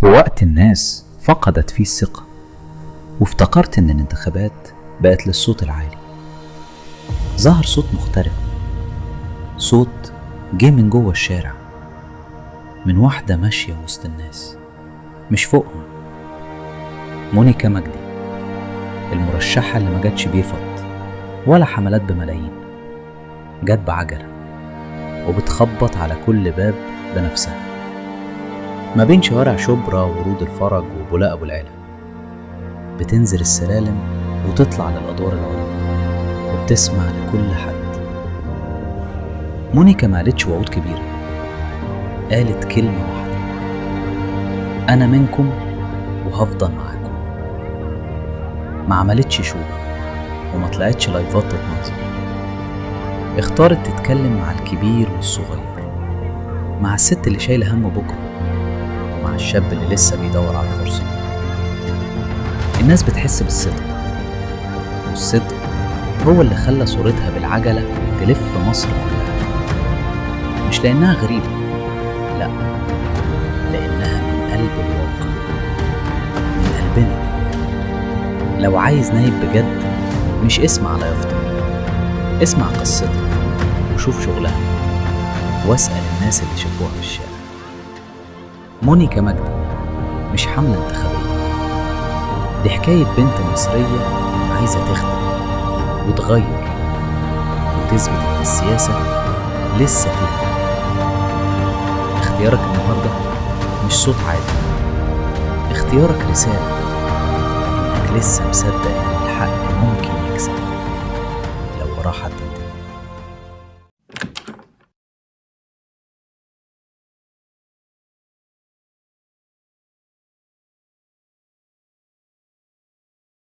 في وقت الناس فقدت فيه الثقة، وافتكرت إن الانتخابات بقت للصوت العالي. ظهر صوت مختلف، صوت جه من جوه الشارع، من واحدة ماشية وسط الناس مش فوقهم. مونيكا مجدي، المرشحة اللي ما جاتش بيفط ولا حملات بملايين، جت بعجلة وبتخبط على كل باب بنفسها، ما بين شوارع شبرا ورود الفرج وبولاق أبو العلا. بتنزل السلالم وتطلع للأدوار العليا وبتسمع لكل حد. مونيكا ما قالتش وعود كبيرة، قالت كلمة واحدة: أنا منكم وهفضل معاكم. ما عملتش شو وما طلعتش لايفات تتنظر، اختارت تتكلم مع الكبير والصغير، مع الست اللي شايلة هم بكرة، مع الشاب اللي لسه بيدور على فرصة. الناس بتحس بالصدق، والصدق هو اللي خلى صورتها بالعجلة تلف مصر كلها، مش لأنها غريبة، لأ، لأنها من قلب الواقع، من قلبنا. لو عايز نايب بجد، مش اسمع على يافطة، اسمع قصتها وشوف شغلها، واسأل الناس اللي شافوها في الشارع. مونيكا مجدي مش حملة انتخابية، دي حكاية بنت مصرية عايزة تخدم وتغير وتثبت إن السياسة لسه فيها. اختيارك النهاردة مش صوت عادي، اختيارك رسالة إنك لسه مصدق إن الحق ممكن يكسب لو وراه حد